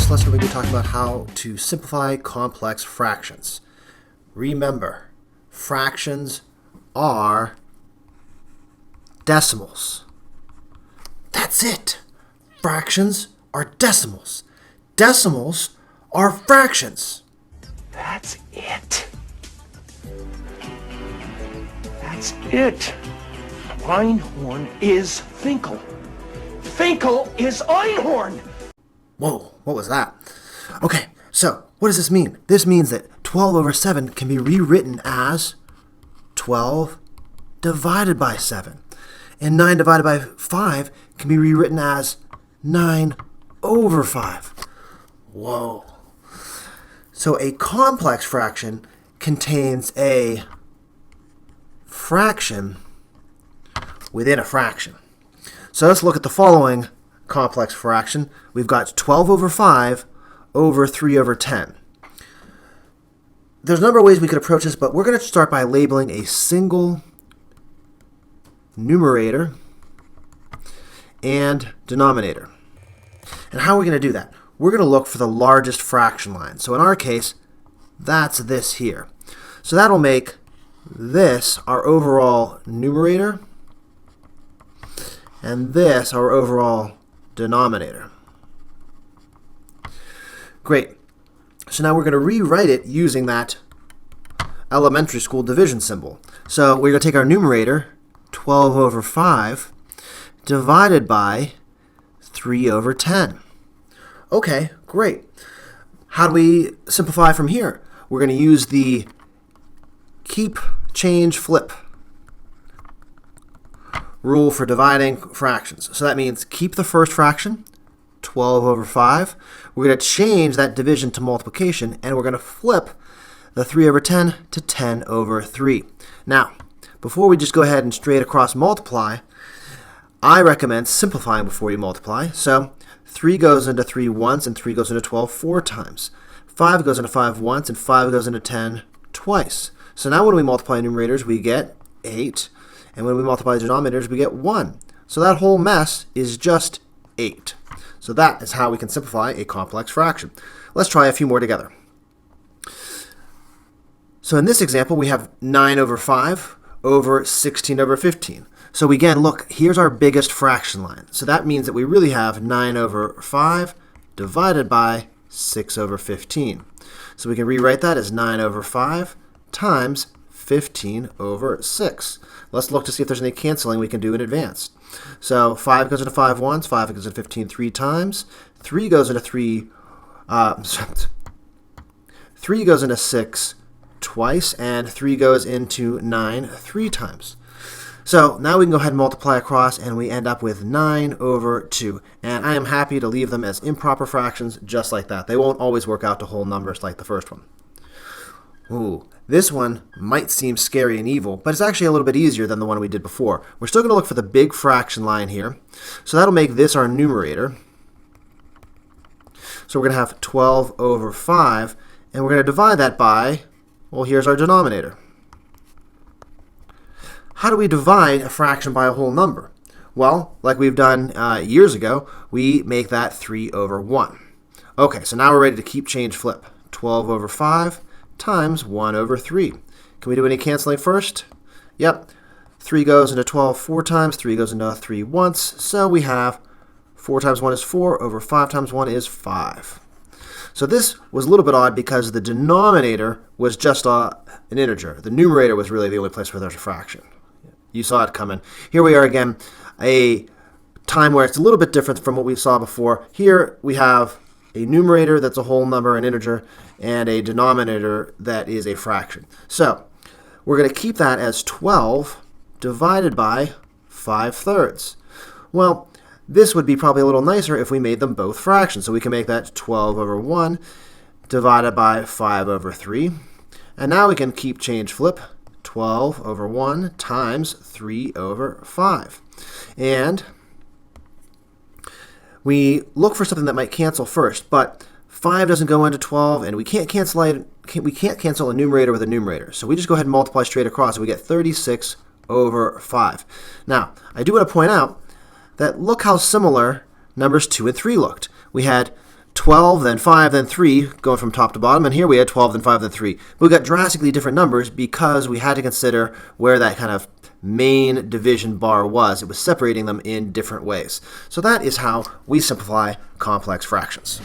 this lesson, we're going to be talking about how to simplify complex fractions. Remember, fractions are decimals. That's it. Fractions are decimals. Decimals are fractions. That's it. That's it. Einhorn is Finkel. Finkel is Einhorn. Whoa, what was that? Okay, so what does this mean? This means that 12 over 7 can be rewritten as 12 divided by 7. And 9 divided by 5 can be rewritten as 9 over 5. Whoa. So a complex fraction contains a fraction within a fraction. So let's look at the following complex fraction. We've got 12 over 5 over 3 over 10. There's a number of ways we could approach this, but we're going to start by labeling a single numerator and denominator. And how are we going to do that? We're going to look for the largest fraction line. So in our case, that's this here. So that'll make this our overall numerator and this our overall denominator. Great. So now we're going to rewrite it using that elementary school division symbol. So we're going to take our numerator, 12 over 5, divided by 3 over 10. Okay, great. How do we simplify from here? We're going to use the keep, change, flip rule for dividing fractions. So that means keep the first fraction, 12 over 5. We're going to change that division to multiplication, and we're going to flip the 3 over 10 to 10 over 3. Now, before we just go ahead and straight across multiply, I recommend simplifying before you multiply. So 3 goes into 3 once, and 3 goes into 12 4 times. 5 goes into 5 once, and 5 goes into 10 twice. So now when we multiply numerators, we get 8. And when we multiply denominators, we get 1. So that whole mess is just 8. So that is how we can simplify a complex fraction. Let's try a few more together. So in this example, we have 9 over 5 over 16 over 15. So again, look, here's our biggest fraction line. So that means that we really have 9 over 5 divided by 6 over 15. So we can rewrite that as 9 over 5 times 15 over 6. Let's look to see if there's any canceling we can do in advance. So 5 goes into 5 once, 5 goes into 15 3 times, 3 goes into 3 goes into 6 twice, and 3 goes into 9 3 times. So now we can go ahead and multiply across, and we end up with 9 over 2. And I am happy to leave them as improper fractions just like that. They won't always work out to whole numbers like the first one. Ooh, this one might seem scary and evil, but it's actually a little bit easier than the one we did before. We're still going to look for the big fraction line here. So that'll make this our numerator. So we're going to have 12 over 5, and we're going to divide that by, well, here's our denominator. How do we divide a fraction by a whole number? Well, like we've done years ago, we make that 3 over 1. Okay, so now we're ready to keep, change, flip. 12 over 5 times 1 over 3. Can we do any canceling first? Yep. 3 goes into 12 4 times, 3 goes into 3 once, so we have 4 times 1 is 4 over 5 times 1 is 5. So this was a little bit odd because the denominator was just an integer. The numerator was really the only place where there's a fraction. You saw it coming. Here we are again, a time where it's a little bit different from what we saw before. Here we have a numerator that's a whole number, an integer, and a denominator that is a fraction. So we're going to keep that as 12 divided by 5/3. Well, this would be probably a little nicer if we made them both fractions. So we can make that 12 over 1 divided by 5 over 3. And now we can keep, change, flip. 12 over 1 times 3 over 5. And we look for something that might cancel first, but 5 doesn't go into 12, and we can't cancel a numerator with a numerator. So we just go ahead and multiply straight across, and we get 36 over 5. Now, I do want to point out that look how similar numbers 2 and 3 looked. We had 12, then 5, then 3, going from top to bottom. And here we had 12, then 5, then 3. But we got drastically different numbers because we had to consider where that kind of main division bar was. It was separating them in different ways. So that is how we simplify complex fractions.